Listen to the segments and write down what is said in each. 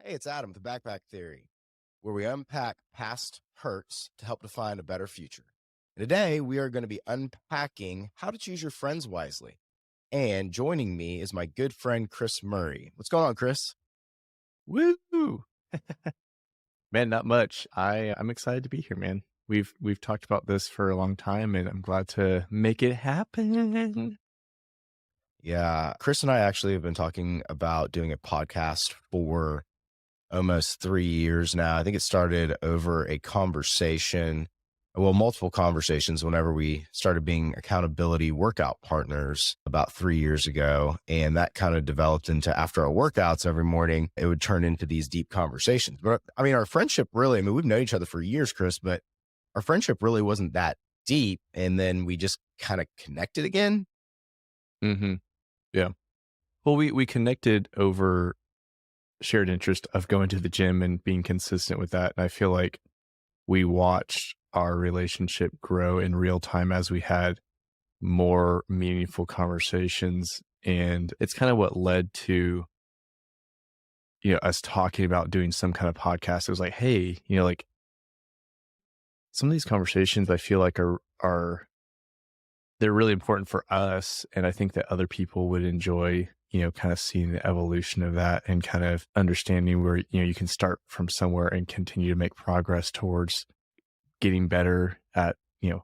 Hey, it's Adam with the Backpack Theory, where we unpack past hurts to help define a better future. And today, we are going to be unpacking how to choose your friends wisely. And joining me is my good friend, Kris Murray. What's going on, Kris? Woo! Man, not much. I'm excited to be here, man. We've talked about this for a long time and I'm glad to make it happen. Yeah, Kris and I actually have been talking about doing a podcast for almost 3 years now. I think it started over a conversation, well, multiple conversations whenever we started being accountability workout partners about 3 years ago. And that kind of developed into after our workouts every morning, it would turn into these deep conversations. But I mean, our friendship really, I mean, we've known each other for years, Kris, but our friendship really wasn't that deep. And then we just kind of connected again. Mhm. Yeah. Well, we connected over shared interest of going to the gym and being consistent with that, and I feel like we watched our relationship grow in real time as we had more meaningful conversations, and it's kind of what led to, us talking about doing some kind of podcast. It was like, "Hey," like, some of these conversations I feel like are they're really important for us, and I think that other people would enjoy, kind of seeing the evolution of that and kind of understanding where, you can start from somewhere and continue to make progress towards getting better at,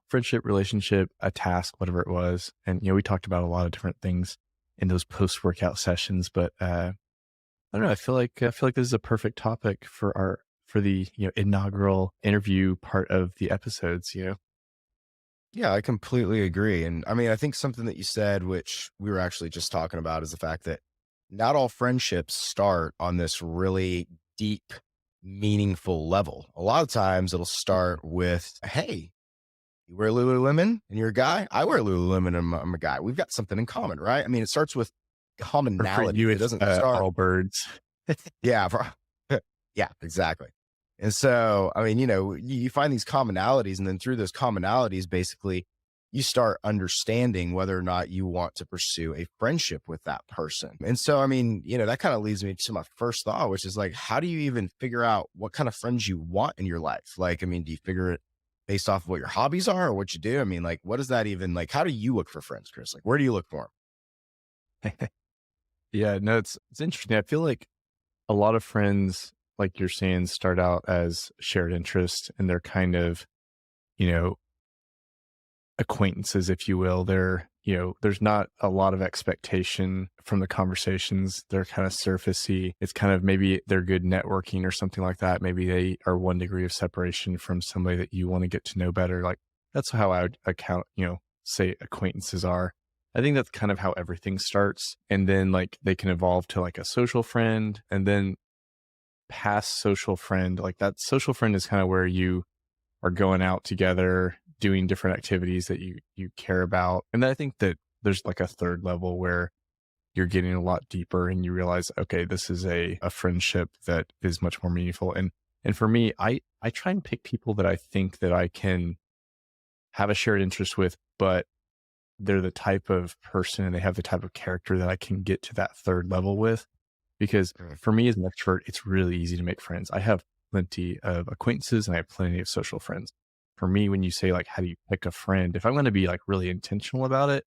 friendship, relationship, a task, whatever it was. And, we talked about a lot of different things in those post-workout sessions, but, I don't know, I feel like this is a perfect topic for the, inaugural interview part of the episodes. Yeah, I completely agree. And I mean, I think something that you said, which we were actually just talking about, is the fact that not all friendships start on this really deep, meaningful level. A lot of times it'll start with, hey, you wear Lululemon and you're a guy. I wear Lululemon and I'm a guy. We've got something in common, right? I mean, it starts with Or for commonalities. you, It it's, doesn't start, all birds. yeah, yeah, exactly. And so, I mean, you find these commonalities, and then through those commonalities, basically, you start understanding whether or not you want to pursue a friendship with that person. And so, I mean, that kind of leads me to my first thought, which is like, how do you even figure out what kind of friends you want in your life? Like, I mean, do you figure it based off of what your hobbies are or what you do? I mean, like, what does that even like? How do you look for friends, Kris? Like, where do you look for Yeah, no, it's interesting. I feel like a lot of friends, like you're saying, start out as shared interest and they're kind of, you know, acquaintances, if you will. There's not a lot of expectation from the conversations. They're kind of surfacey. It's kind of maybe they're good networking or something like that. Maybe they are 1 degree of separation from somebody that you want to get to know better. Like that's how I would account, say acquaintances are. I think that's kind of how everything starts. And then like they can evolve to like a social friend and then past social friend. Like that social friend is kind of where you are going out together, doing different activities that you care about. And then I think that there's like a third level where you're getting a lot deeper and you realize, okay, this is a friendship that is much more meaningful. And for me, I try and pick people that I think that I can have a shared interest with, but they're the type of person and they have the type of character that I can get to that third level with. Because it? for me as an extrovert, it's really easy to make friends. I have plenty of acquaintances and I have plenty of social friends. For me, when you say like, how do you pick a friend? If I'm going to be like really intentional about it,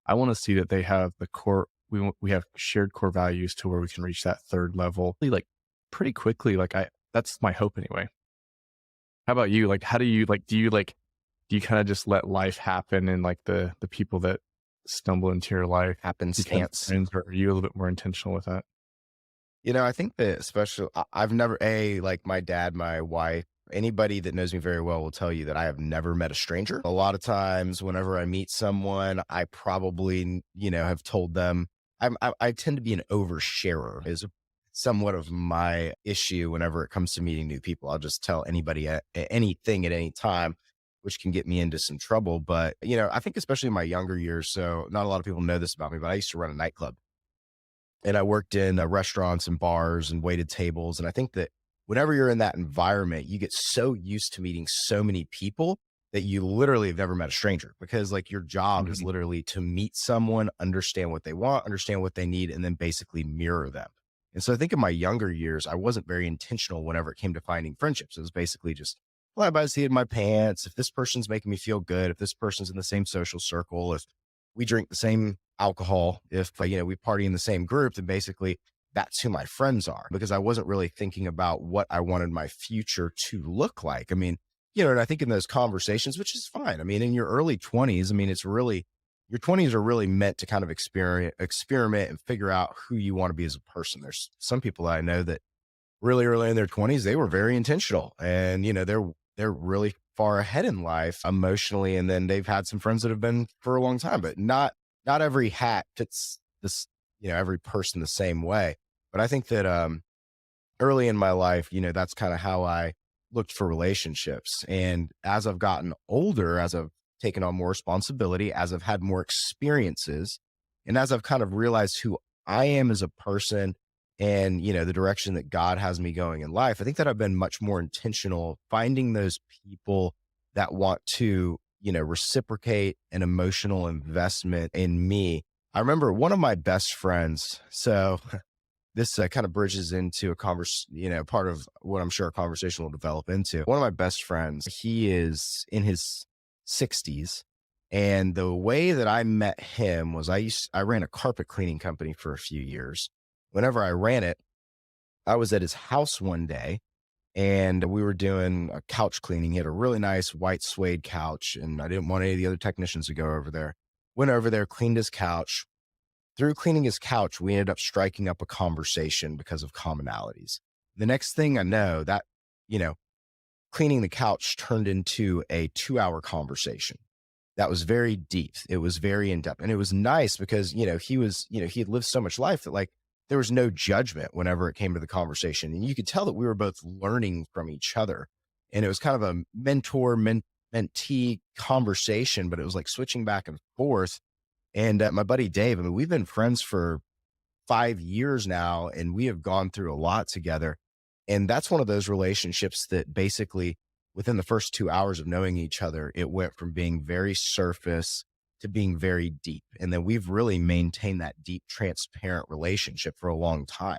I want to see that they have the core. We have shared core values to where we can reach that third level like pretty quickly. That's my hope anyway. How about you? Like, how do you like? Do you kind of just let life happen and like the people that stumble into your life become Happenstance. friends, or are you a little bit more intentional with that? I think that especially I've never like my dad, my wife, anybody that knows me very well will tell you that I have never met a stranger. A lot of times whenever I meet someone, I probably, have told them I tend to be an oversharer is somewhat of my issue whenever it comes to meeting new people. I'll just tell anybody anything at any time, which can get me into some trouble. But, I think especially in my younger years, so not a lot of people know this about me, but I used to run a nightclub and I worked in restaurants and bars and waited tables. And I think that whenever you're in that environment, you get so used to meeting so many people that you literally have never met a stranger because like your job is Mhm. literally to meet someone, understand what they want, understand what they need, and then basically mirror them. And so I think in my younger years, I wasn't very intentional whenever it came to finding friendships. It was basically just fly by the seat of my pants. If this person's making me feel good, if this person's in the same social circle, if we drink the same alcohol, if we party in the same group, then basically that's who my friends are, because I wasn't really thinking about what I wanted my future to look like. I mean, and I think in those conversations, which is fine. I mean, in your early 20s, I mean, it's really your 20s are really meant to kind of experiment and figure out who you want to be as a person. There's some people I know that really early in their 20s, they were very intentional, and they're really far ahead in life emotionally, and then they've had some friends that have been for a long time, but not every hat fits this, every person the same way. But I think that early in my life, that's kind of how I looked for relationships. And as I've gotten older, as I've taken on more responsibility, as I've had more experiences, and as I've kind of realized who I am as a person and, the direction that God has me going in life, I think that I've been much more intentional finding those people that want to, reciprocate an emotional investment in me. I remember one of my best friends. So this kind of bridges into a part of what I'm sure a conversation will develop into. One of my best friends, he is in his 60s. And the way that I met him was I ran a carpet cleaning company for a few years. Whenever I ran it, I was at his house one day and we were doing a couch cleaning. He had a really nice white suede couch, and I didn't want any of the other technicians to go over there. Went over there, cleaned his couch. Through cleaning his couch, we ended up striking up a conversation because of commonalities. The next thing I know, that, you know, cleaning the couch turned into a 2-hour conversation. That was very deep. It was very in depth. And it was nice because, he had lived so much life that like there was no judgment whenever it came to the conversation. And you could tell that we were both learning from each other. And it was kind of a mentee conversation, but it was like switching back and forth. And my buddy Dave, I mean, we've been friends for 5 years now, and we have gone through a lot together. And that's one of those relationships that basically within the first 2 hours of knowing each other, it went from being very surface to being very deep. And then we've really maintained that deep, transparent relationship for a long time.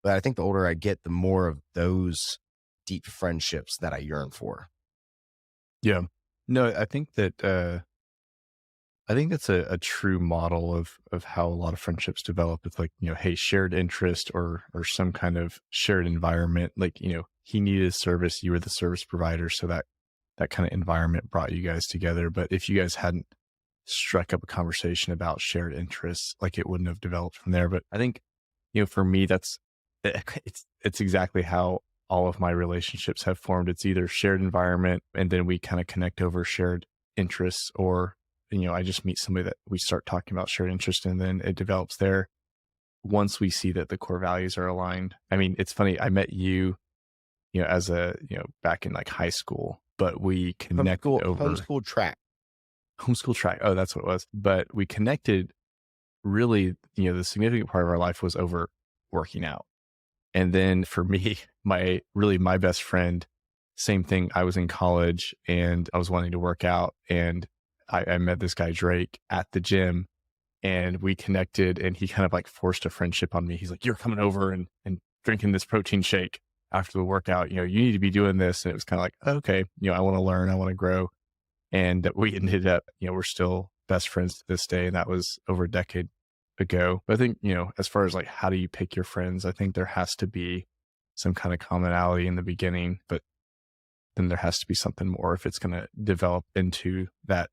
But I think the older I get, the more of those deep friendships that I yearn for. Yeah. No, I think that's a true model of how a lot of friendships develop. It's like, hey, shared interest or some kind of shared environment. Like, he needed service, you were the service provider. So that kind of environment brought you guys together. But if you guys hadn't struck up a conversation about shared interests, like it wouldn't have developed from there. But I think, for me, it's exactly how all of my relationships have formed. It's either shared environment and then we kind of connect over shared interests, or I just meet somebody that we start talking about shared interest and then it develops there once we see that the core values are aligned. I mean, it's funny. I met you, as back in like high school, but we connected over Homeschool track. homeschool track. Oh, that's what it was. But we connected really, the significant part of our life was over working out. And then for me, my best friend, same thing. I was in college and I was wanting to work out, and I met this guy, Drake, at the gym, and we connected, and he kind of like forced a friendship on me. He's like, you're coming over and drinking this protein shake after the workout. You need to be doing this. And it was kind of like, okay, I want to learn, I want to grow. And we ended up, we're still best friends to this day. And that was over a decade ago. But I think, as far as like, how do you pick your friends? I think there has to be some kind of commonality in the beginning, but then there has to be something more if it's going to develop into that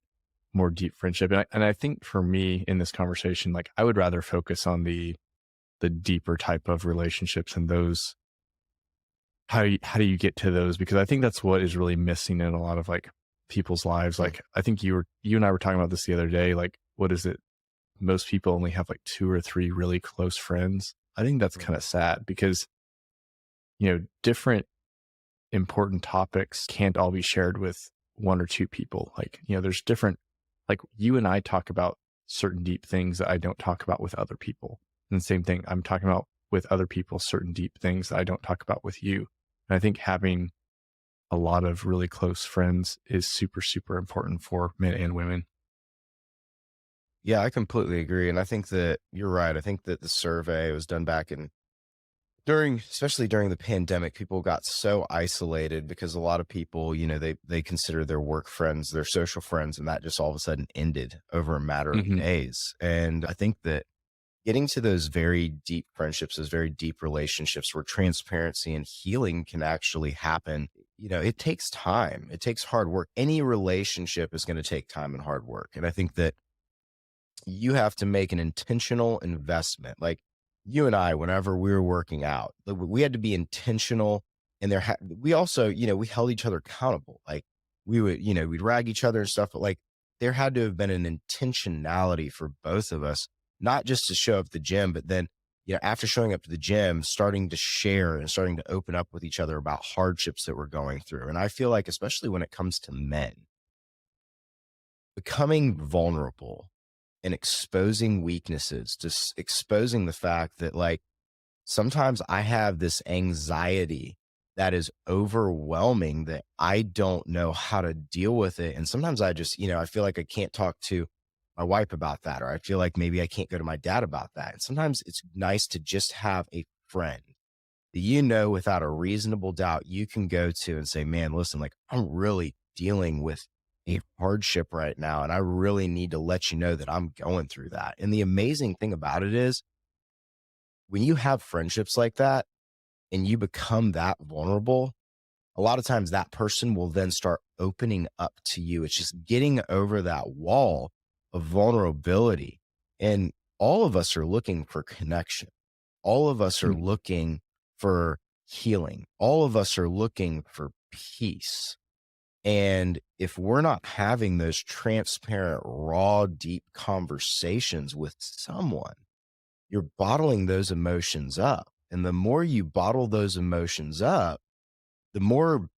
more deep friendship. And I think for me in this conversation, like I would rather focus on the deeper type of relationships and those, how do you get to those? Because I think that's what is really missing in a lot of like people's lives. Like I think you and I were talking about this the other day. Like, what is it? Most people only have like 2 or 3 really close friends. I think that's kind of sad because, different important topics can't all be shared with 1 or 2 people. Like, there's different, like you and I talk about certain deep things that I don't talk about with other people. And the same thing, I'm talking about with other people, certain deep things that I don't talk about with you. And I think having a lot of really close friends is super, super important for men and women. Yeah, I completely agree. And I think that you're right. I think that the survey was done back in especially during the pandemic, people got so isolated because a lot of people, they consider their work friends, their social friends, and that just all of a sudden ended over a matter of Hmm. days. And I think that getting to those very deep friendships, those very deep relationships where transparency and healing can actually happen, it takes time. It takes hard work. Any relationship is going to take time and hard work. And I think that you have to make an intentional investment. Like you and I, whenever we were working out, we had to be intentional. And we also, we held each other accountable. Like we would, we'd rag each other and stuff, but like there had to have been an intentionality for both of us, not just to show up at the gym, but then, after showing up to the gym, starting to share and starting to open up with each other about hardships that we're going through. And I feel like, especially when it comes to men, becoming vulnerable and exposing weaknesses, just exposing the fact that like sometimes I have this anxiety that is overwhelming that I don't know how to deal with it. And sometimes I just, I feel like I can't talk to my wife about that, or I feel like maybe I can't go to my dad about that. And sometimes it's nice to just have a friend that without a reasonable doubt you can go to and say, man, listen, like I'm really dealing with a hardship right now. And I really need to let you know that I'm going through that. And the amazing thing about it is when you have friendships like that and you become that vulnerable, a lot of times that person will then start opening up to you. It's just getting over that wall of vulnerability. And all of us are looking for connection. All of us are looking for healing. All of us are looking for peace. And if we're not having those transparent, raw, deep conversations with someone, you're bottling those emotions up. And the more you bottle those emotions up, the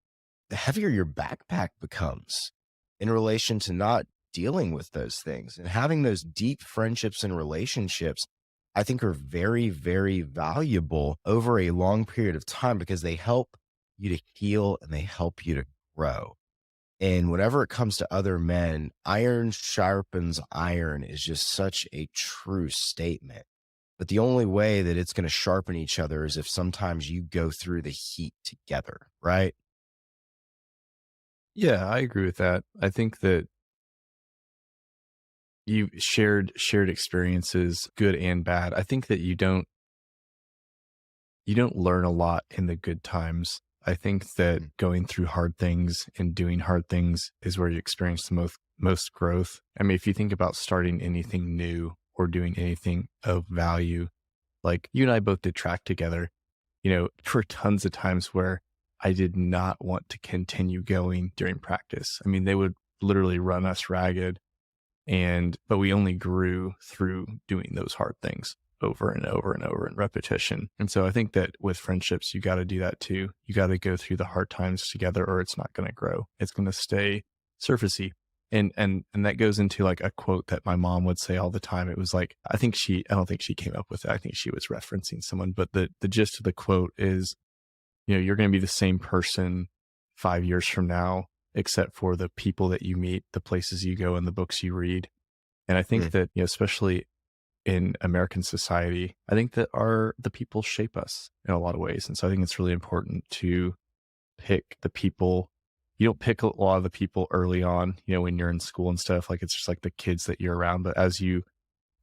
heavier your backpack becomes in relation to not dealing with those things. And having those deep friendships and relationships, I think are very, very valuable over a long period of time because they help you to heal and they help you to grow. And whenever it comes to other men, iron sharpens iron is just such a true statement. But the only way that it's going to sharpen each other is if sometimes you go through the heat together, right? Yeah, I agree with that. I think that you shared experiences, good and bad. I think that you don't learn a lot in the good times. I think that Mm. going through hard things and doing hard things is where you experience the most growth. I mean, if you think about starting anything new or doing anything of value, like you and I both did track together, for tons of times where I did not want to continue going during practice. I mean, they would literally run us ragged but we only grew through doing those hard things over and over and over in repetition. And so I think that with friendships, you got to do that too. You got to go through the hard times together or it's not going to grow. It's going to stay surfacey. And that goes into like a quote that my mom would say all the time. It was like, I don't think she came up with it. I think she was referencing someone, but the gist of the quote is, you're going to be the same person 5 years from now, except for the people that you meet, the places you go, and the books you read. And I think Mm. that, especially in American society, I think that the people shape us in a lot of ways. And so I think it's really important to pick the people. You don't pick a lot of the people early on, when you're in school and stuff. Like it's just like the kids that you're around. But as you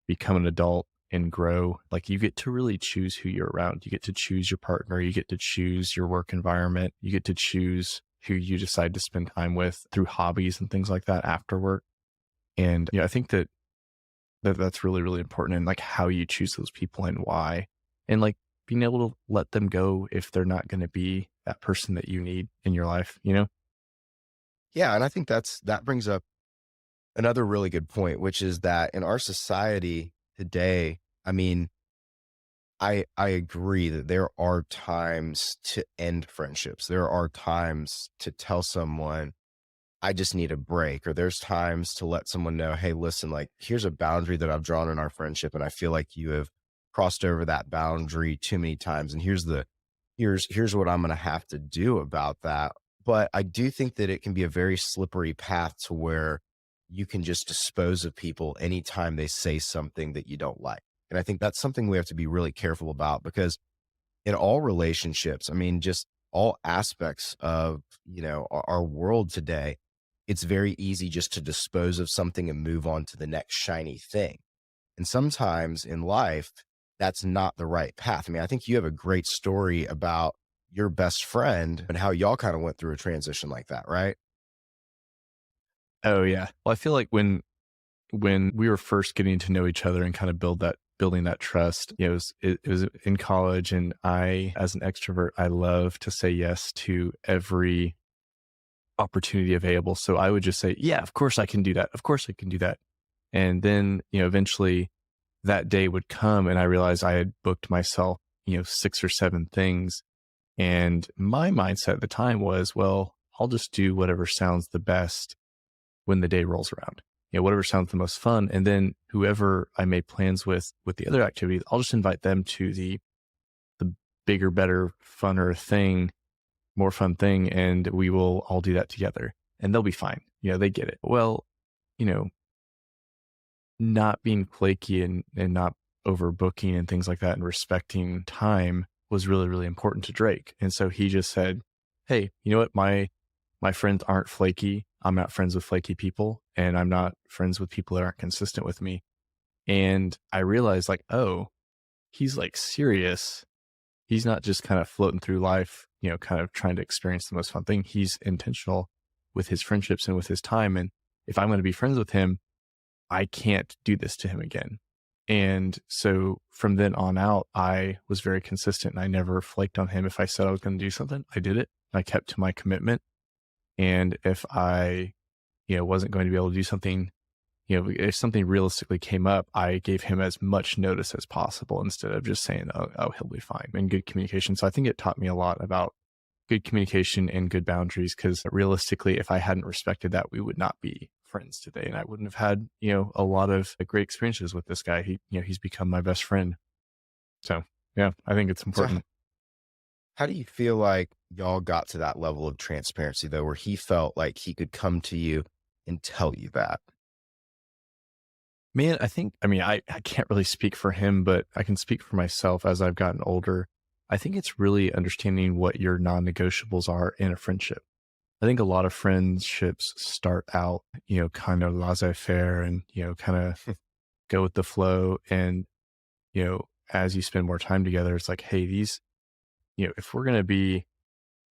become an adult and grow, like you get to really choose who you're around. You get to choose your partner. You get to choose your work environment. You get to choose who you decide to spend time with through hobbies and things like that after work. And I think that's really, really important, and like how you choose those people and why, and like being able to let them go if they're not going to be that person that you need in your life. Yeah. And I think that brings up another really good point, which is that in our society today, I mean, I agree that there are times to end friendships. There are times to tell someone, I just need a break, or there's times to let someone know, hey, listen, like here's a boundary that I've drawn in our friendship, and I feel like you have crossed over that boundary too many times. And here's what I'm gonna have to do about that. But I do think that it can be a very slippery path to where you can just dispose of people anytime they say something that you don't like. And I think that's something we have to be really careful about because in all relationships, I mean, just all aspects of, our world today, it's very easy just to dispose of something and move on to the next shiny thing. And sometimes in life, that's not the right path. I mean, I think you have a great story about your best friend and how y'all kind of went through a transition like that, right? Oh yeah. Well, I feel like when we were first getting to know each other and kind of building that trust, it was in college, and I, as an extrovert, I love to say yes to every opportunity available. So I would just say, yeah, of course I can do that. Of course I can do that. And then, eventually that day would come and I realized I had booked myself, 6 or 7 things. And my mindset at the time was, well, I'll just do whatever sounds the best when the day rolls around. Whatever sounds the most fun. And then whoever I made plans with the other activities, I'll just invite them to the bigger, better, funner thing, more fun thing, and we will all do that together. And they'll be fine. They get it. Well, you know, not being flaky and not overbooking and things like that and respecting time was really, really important to Drake. And so he just said, hey, you know what? My friends aren't flaky. I'm not friends with flaky people, and I'm not friends with people that aren't consistent with me. And I realized, like, oh, he's like serious. He's not just kind of floating through life, kind of trying to experience the most fun thing. He's intentional with his friendships and with his time. And if I'm going to be friends with him, I can't do this to him again. And so from then on out, I was very consistent and I never flaked on him. If I said I was going to do something, I did it. I kept to my commitment. And if I, wasn't going to be able to do something, if something realistically came up, I gave him as much notice as possible instead of just saying, oh, he'll be fine, and good communication. So I think it taught me a lot about good communication and good boundaries, because realistically, if I hadn't respected that, we would not be friends today. And I wouldn't have had, a lot of great experiences with this guy. He's become my best friend. So yeah, I think it's So, important. how do you feel like y'all got to that level of transparency, though, where he felt like he could come to you and tell you that? Man, I can't really speak for him, but I can speak for myself as I've gotten older. I think it's really understanding what your non negotiables are in a friendship. I think a lot of friendships start out, kind of laissez faire and, kind of go with the flow. And, as you spend more time together, it's like, hey, if we're going to be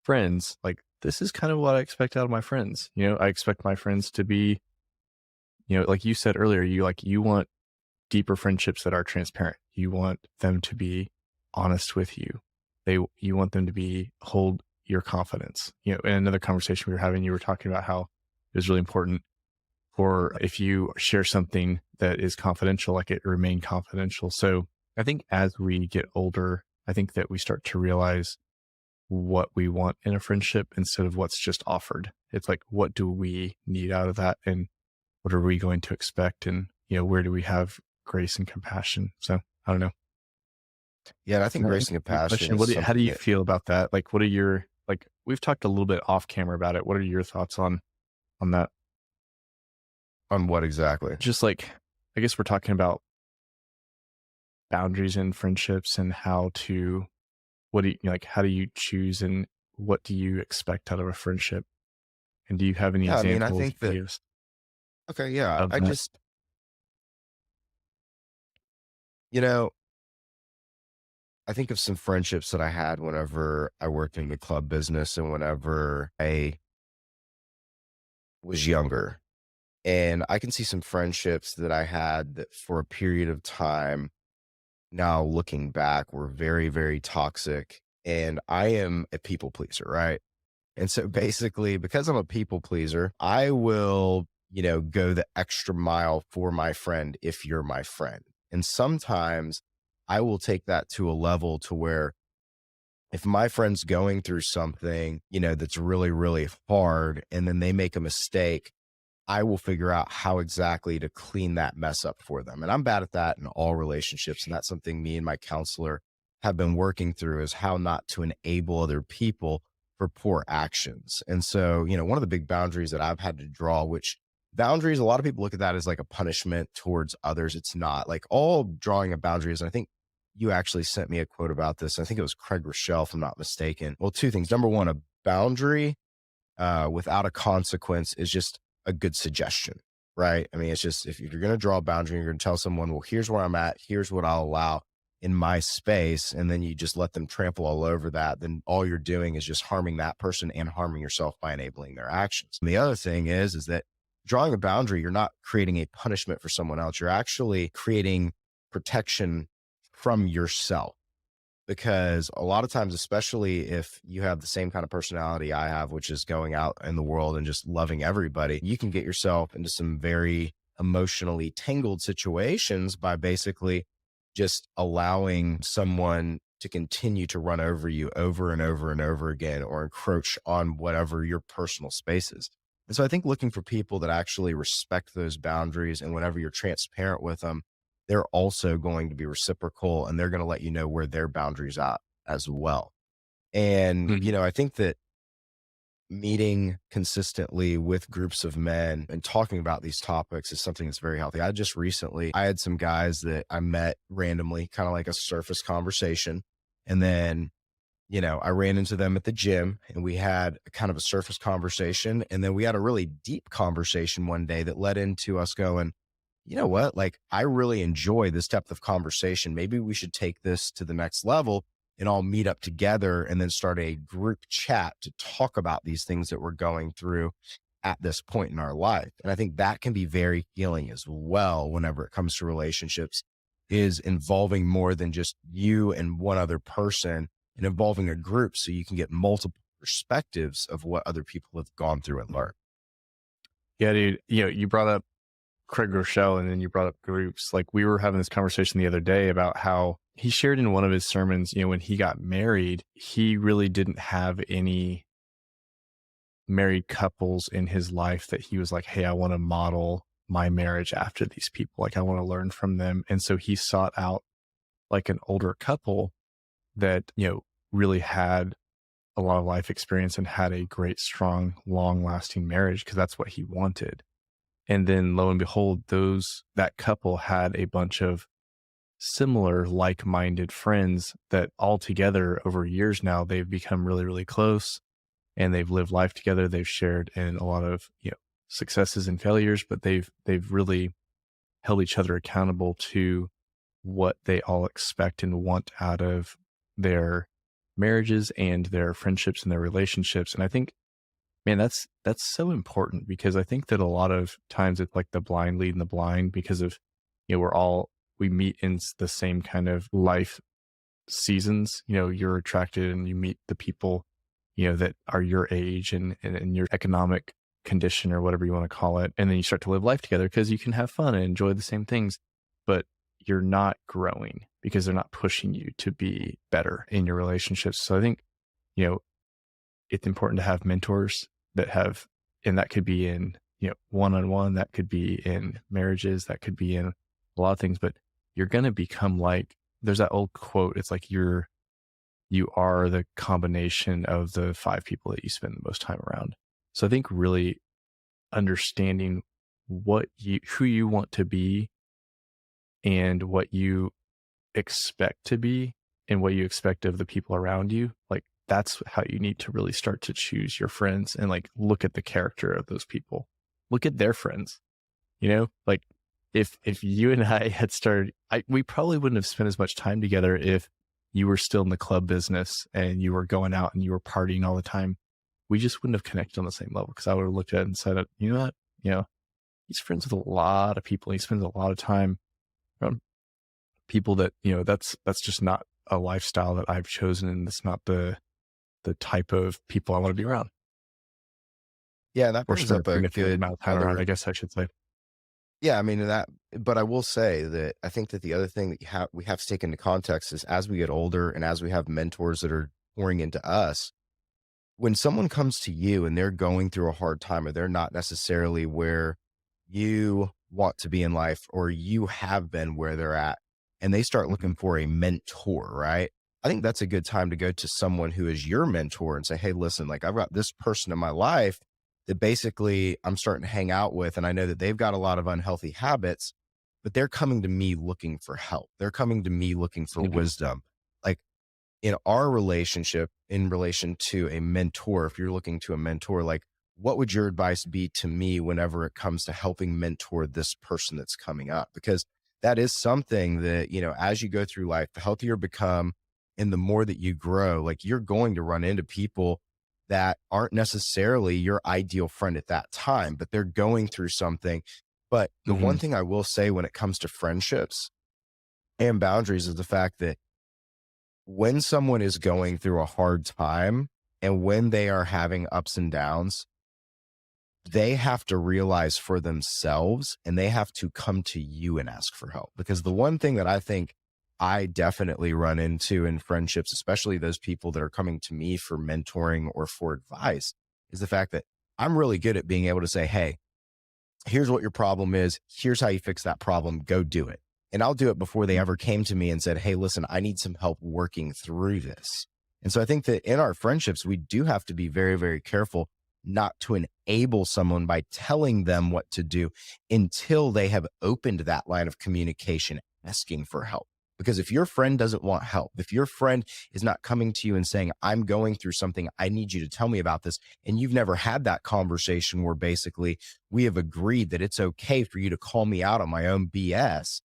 friends, like this is kind of what I expect out of my friends. I expect my friends to be, like you said earlier, you want deeper friendships that are transparent. You want them to be honest with you. You want them to hold your confidence. In another conversation we were having, you were talking about how it was really important for, if you share something that is confidential, like it remain confidential. So I think as we get older, I think that we start to realize what we want in a friendship instead of what's just offered. It's like, what do we need out of that? And what are we going to expect? And, where do we have grace and compassion? So I don't know. Yeah, and I think Can I grace ask and you a compassion question? is How do something you that, feel about that? Like, what are your, like, we've talked a little bit off camera about it. What are your thoughts on that? on what exactly? Just like, I guess we're talking about boundaries in friendships and how to, what do you like, how do you choose and what do you expect out of a friendship? And do you have any Yeah, I mean, I examples you think can that, give us okay, yeah, of I that? just, you know, I think of some friendships that I had whenever I worked in the club business and whenever I was younger. And I can see some friendships that I had that for a period of time, now looking back, were very, very toxic. And I am a people pleaser, right? And so basically, because I'm a people pleaser, I will, go the extra mile for my friend if you're my friend. And sometimes I will take that to a level to where if my friend's going through something, that's really, really hard, and then they make a mistake, I will figure out how exactly to clean that mess up for them. And I'm bad at that in all relationships. And that's something me and my counselor have been working through, is how not to enable other people for poor actions. And so, one of the big boundaries that I've had to draw, which boundaries, a lot of people look at that as like a punishment towards others. It's not. Like, all drawing of boundaries, and I think you actually sent me a quote about this. I think it was Craig Rochelle, if I'm not mistaken. Well, two things. Number one, a boundary without a consequence is just a good suggestion, right? I mean, it's just if you're going to draw a boundary, you're going to tell someone, well, here's where I'm at, here's what I'll allow in my space, and then you just let them trample all over that, then all you're doing is just harming that person and harming yourself by enabling their actions. And the other thing is that drawing a boundary, you're not creating a punishment for someone else. You're actually creating protection from yourself. Because a lot of times, especially if you have the same kind of personality I have, which is going out in the world and just loving everybody, you can get yourself into some very emotionally tangled situations by basically just allowing someone to continue to run over you over and over and over again, or encroach on whatever your personal space is. And so I think looking for people that actually respect those boundaries, and whenever you're transparent with them, they're also going to be reciprocal, and they're going to let you know where their boundaries are as well. And, Mhm. I think that meeting consistently with groups of men and talking about these topics is something that's very healthy. I had some guys that I met randomly, kind of like a surface conversation. And then, I ran into them at the gym, and we had a kind of a surface conversation. And then we had a really deep conversation one day that led into us going, you know what? Like, I really enjoy this depth of conversation. Maybe we should take this to the next level and all meet up together and then start a group chat to talk about these things that we're going through at this point in our life. And I think that can be very healing as well whenever it comes to relationships, is involving more than just you and one other person, and involving a group so you can get multiple perspectives of what other people have gone through and learned. Yeah, dude. You brought up Craig Rochelle, and then you brought up groups. Like, we were having this conversation the other day about how he shared in one of his sermons, when he got married, he really didn't have any married couples in his life that he was like, hey, I want to model my marriage after these people. Like, I want to learn from them. And so he sought out like an older couple that, really had a lot of life experience and had a great, strong, long lasting marriage, because that's what he wanted. And then lo and behold, that couple had a bunch of similar like-minded friends that all together over years now, they've become really, really close, and they've lived life together. They've shared in a lot of, successes and failures, but they've really held each other accountable to what they all expect and want out of their marriages and their friendships and their relationships. And I think, man, that's so important, because I think that a lot of times it's like the blind leading the blind, because of, we meet in the same kind of life seasons. You're attracted and you meet the people, that are your age and your economic condition, or whatever you want to call it. And then you start to live life together because you can have fun and enjoy the same things, but you're not growing because they're not pushing you to be better in your relationships. So I think, it's important to have mentors that have, and that could be in, one-on-one, that could be in marriages, that could be in a lot of things, but you're going to become like, there's that old quote. It's like you are the combination of the 5 people that you spend the most time around. So I think really understanding who you want to be, and what you expect to be, and what you expect of the people around you, like, that's how you need to really start to choose your friends, and like look at the character of those people. Look at their friends, like, if you and I had started, we probably wouldn't have spent as much time together if you were still in the club business and you were going out and you were partying all the time. We just wouldn't have connected on the same level, because I would have looked at it and said, you know what, he's friends with a lot of people. He spends a lot of time around people that, that's just not a lifestyle that I've chosen, and it's not the type of people I want to be around, Yeah, that or brings spend a up a significant good amount of time around, I other. guess I should say. Yeah, I mean, but I will say that I think that the other thing that we have to take into context is, as we get older and as we have mentors that are pouring into us, when someone comes to you and they're going through a hard time, or they're not necessarily where you want to be in life, or you have been where they're at, and they start Mhm. looking for a mentor, right? I think that's a good time to go to someone who is your mentor and say, hey, listen, like, I've got this person in my life that basically I'm starting to hang out with, and I know that they've got a lot of unhealthy habits. but they're coming to me looking for help. They're coming to me looking for Mhm. wisdom. Like in our relationship, in relation to a mentor, if you're looking to a mentor, like what would your advice be to me whenever it comes to helping mentor this person that's coming up? Because that is something that, as you go through life, the healthier you become and the more that you grow, like you're going to run into people that aren't necessarily your ideal friend at that time, but they're going through something. But the one Mhm. thing I will say when it comes to friendships and boundaries is the fact that when someone is going through a hard time and when they are having ups and downs, they have to realize for themselves and they have to come to you and ask for help. Because the one thing that I think I definitely run into in friendships, especially those people that are coming to me for mentoring or for advice, is the fact that I'm really good at being able to say, hey, here's what your problem is. Here's how you fix that problem. Go do it. And I'll do it before they ever Mhm. came to me and said, hey, listen, I need some help working through this. And so I think that in our friendships, we do have to be very, very careful not to enable someone by telling them what to do until they have opened that line of communication, asking for help. Because if your friend doesn't want help, if your friend is not coming to you and saying, I'm going through something, I need you to tell me about this, and you've never had that conversation where basically we have agreed that it's okay for you to call me out on my own BS,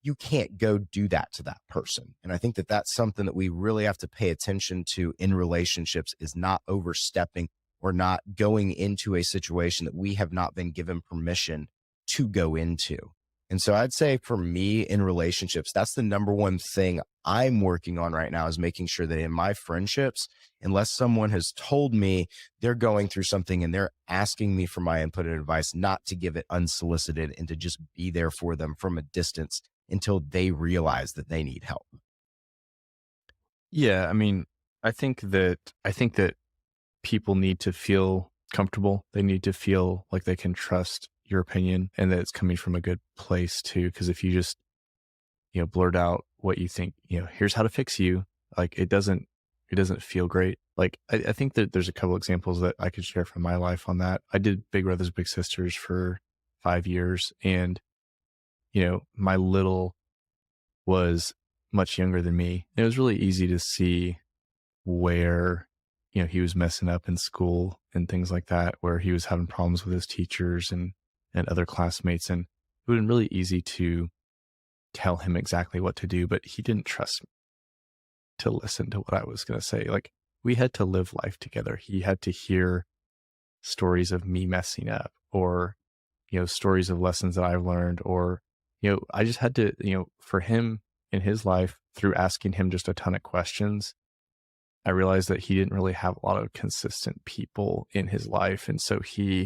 you can't go do that to that person. And I think that that's something that we really have to pay attention to in relationships is not overstepping or not going into a situation that we have not been given permission to go into. And so I'd say for me in relationships, that's the number one thing I'm working on right now is making sure that in my friendships, unless someone has told me they're going through something and they're asking me for my input and advice, not to give it unsolicited and to just be there for them from a distance until they realize that they need help. Yeah, I mean, I think that people need to feel comfortable. They need to feel like they can trust your opinion and that it's coming from a good place too. Because if you just, blurt out what you think, here's how to fix you, like it doesn't feel great. Like I think that there's a couple examples that I could share from my life on that. I did Big Brothers Big Sisters for 5 years, and my little was much younger than me. It was really easy to see where, he was messing up in school and things like that, where he was having problems with his teachers and other classmates. And it would have been really easy to tell him exactly what to do, but he didn't trust me to listen to what I was going to say. Like, we had to live life together. He had to hear stories of me messing up, or, stories of lessons that I've learned, or, I just had to, for him in his life, through asking him just a ton of questions, I realized that he didn't really have a lot of consistent people in his life. And so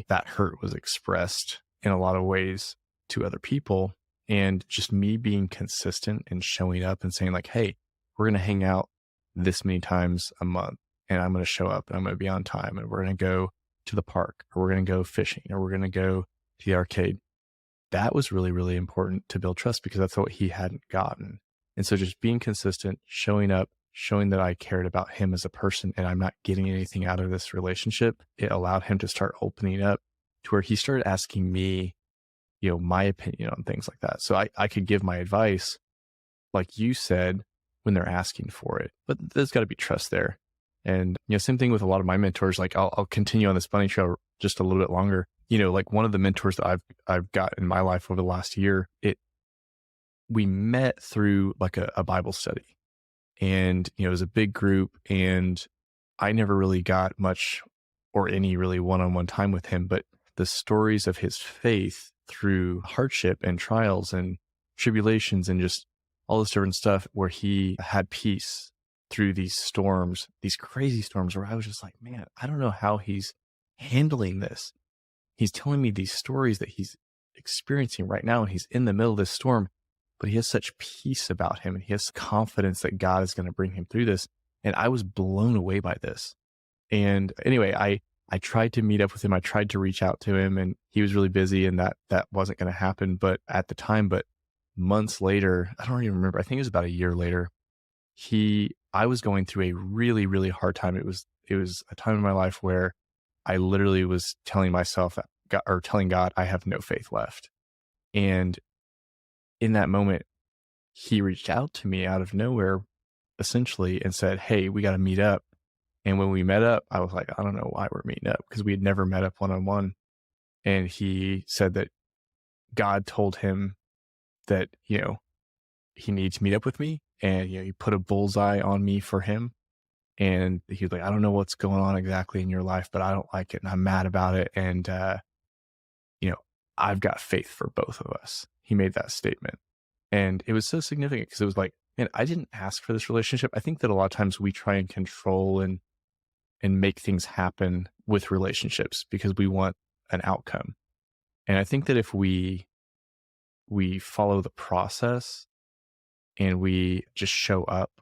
that hurt was expressed in a lot of ways to other people. And just me being consistent and showing up and saying, like, hey, we're going to hang out this many times a month, and I'm going to show up and I'm going to be on time, and we're going to go to the park, or we're going to go fishing, or we're going to go to the arcade. That was really, really important to build trust because that's what he hadn't gotten. And so just being consistent, showing up, showing that I cared about him as a person and I'm not getting anything out of this relationship, it allowed him to start opening up to where he started asking me, my opinion on things like that. So I could give my advice, like you said, when they're asking for it, but there's got to be trust there. And, same thing with a lot of my mentors. Like I'll continue on this bunny trail just a little bit longer. Like one of the mentors that I've got in my life over the last year, we met through like a Bible study, and, it was a big group, and I never really got much or any really one-on-one time with him, but the stories of his faith through hardship and trials and tribulations and just all this different stuff, where he had peace through these storms, these crazy storms, where I was just like, man, I don't know how he's handling this. He's telling me these stories that he's experiencing right now, and he's in the middle of this storm, but he has such peace about him and he has confidence that God is going to bring him through this. And I was blown away by this. And anyway, I tried to meet up with him. I tried to reach out to him, and he was really busy, and that wasn't going to happen. But at the time, but months later, I don't even remember. I think it was about a year later. I was going through a really, really hard time. It was a time in my life where I literally was telling myself that God, or telling God, I have no faith left. And in that moment, he reached out to me out of nowhere, essentially, and said, "Hey, we got to meet up." And when we met up, I was like, I don't know why we're meeting up because we had never met up one on one. And he said that God told him that, he needs to meet up with me. And, he put a bullseye on me for him. And he was like, I don't know what's going on exactly in your life, but I don't like it and I'm mad about it. And, you know, I've got faith for both of us. He made that statement. And it was so significant because it was like, man, I didn't ask for this relationship. I think that a lot of times we try and control and make things happen with relationships because we want an outcome. And I think that if we follow the process and we just show up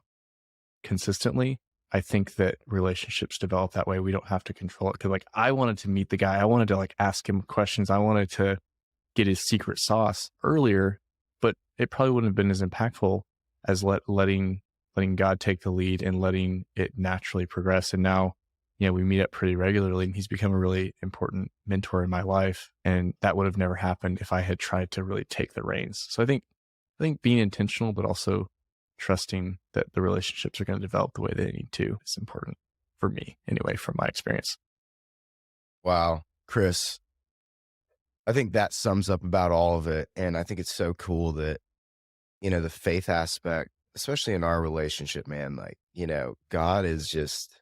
consistently, I think that relationships develop that way. We don't have to control it. Cause like I wanted to meet the guy. I wanted to like ask him questions. I wanted to get his secret sauce earlier, but it probably wouldn't have been as impactful as letting God take the lead and letting it naturally progress. And now, we meet up pretty regularly and he's become a really important mentor in my life. And that would have never happened if I had tried to really take the reins. So I think being intentional, but also trusting that the relationships are going to develop the way they need to is important for me anyway, from my experience. Wow, Kris, I think that sums up about all of it. And I think it's so cool that, the faith aspect, especially in our relationship, man, like, God is just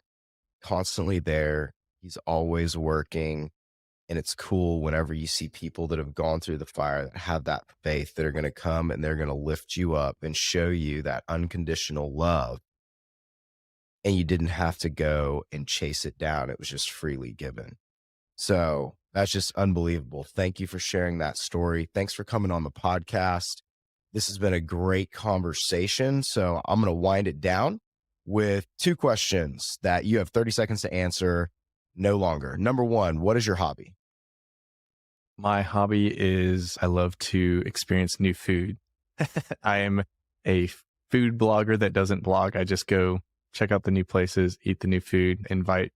constantly there. He's always working. And it's cool whenever you see people that have gone through the fire that have that faith that are going to come and they're going to lift you up and show you that unconditional love. And you didn't have to go and chase it down. It was just freely given. So that's just unbelievable. Thank you for sharing that story. Thanks for coming on the podcast. This has been a great conversation. So I'm going to wind it down with 2 questions that you have 30 seconds to answer, no longer. Number 1, what is your hobby? My hobby is I love to experience new food. I am a food blogger that doesn't blog. I just go check out the new places, eat the new food, invite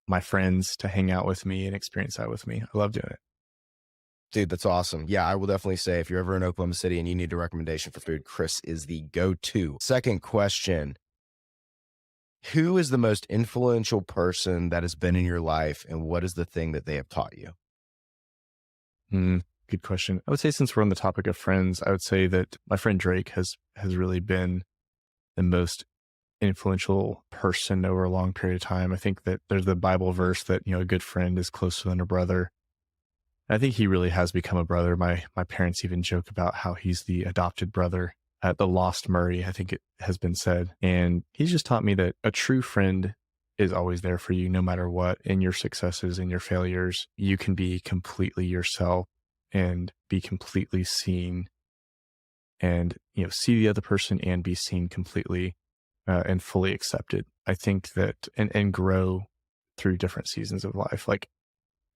my friends to hang out with me and experience that with me. I love doing it. Dude, that's awesome. Yeah, I will definitely say if you're ever in Oklahoma City and you need a recommendation for food, Kris is the go-to. Second question, who is the most influential person that has been in your life and what is the thing that they have taught you? Good question. I would say since we're on the topic of friends, I would say that my friend Drake has really been the most influential person over a long period of time. I think that there's the Bible verse that, a good friend is closer than a brother. I think he really has become a brother. My parents even joke about how he's the adopted brother, the lost Murray, I think it has been said. And he's just taught me that a true friend is always there for you no matter what. In your successes and your failures, you can be completely yourself and be completely seen and, see the other person and be seen completely and fully accepted. I think that, and grow through different seasons of life. Like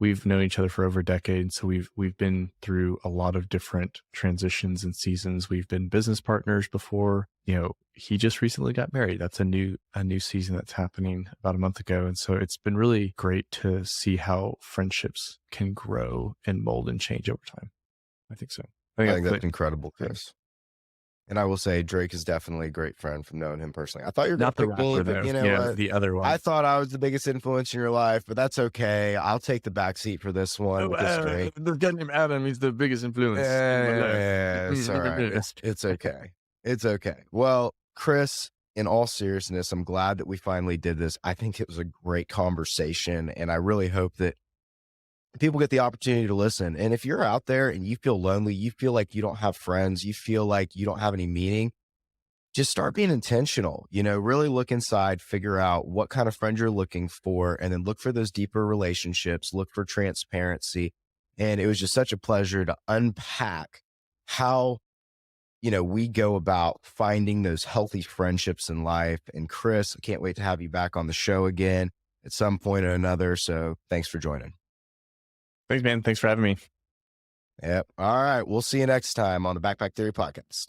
we've known each other for over a decade. So we've been through a lot of different transitions and seasons. We've been business partners before. He just recently got married. That's a new season that's happening about a month ago. And so it's been really great to see how friendships can grow and mold and change over time. I think so. I think that's incredible, Kris. And I will say Drake is definitely a great friend from knowing him personally. I thought you were going to pick me, but you know what? The other one. I thought I was the biggest influence in your life, but that's okay. I'll take the backseat for this one with this Drake. The guy named Adam, he's the biggest influence. Yeah, it's all right. It's okay. It's okay. Well, Kris, in all seriousness, I'm glad that we finally did this. I think it was a great conversation, and I really hope that people get the opportunity to listen. And if you're out there and you feel lonely, you feel like you don't have friends, you feel like you don't have any meaning, just start being intentional, really look inside, figure out what kind of friend you're looking for, and then look for those deeper relationships, look for transparency. And it was just such a pleasure to unpack how, we go about finding those healthy friendships in life. And Kris, I can't wait to have you back on the show again at some point or another. So thanks for joining. Thanks, man. Thanks for having me. Yep. All right. We'll see you next time on the Backpack Theory podcast.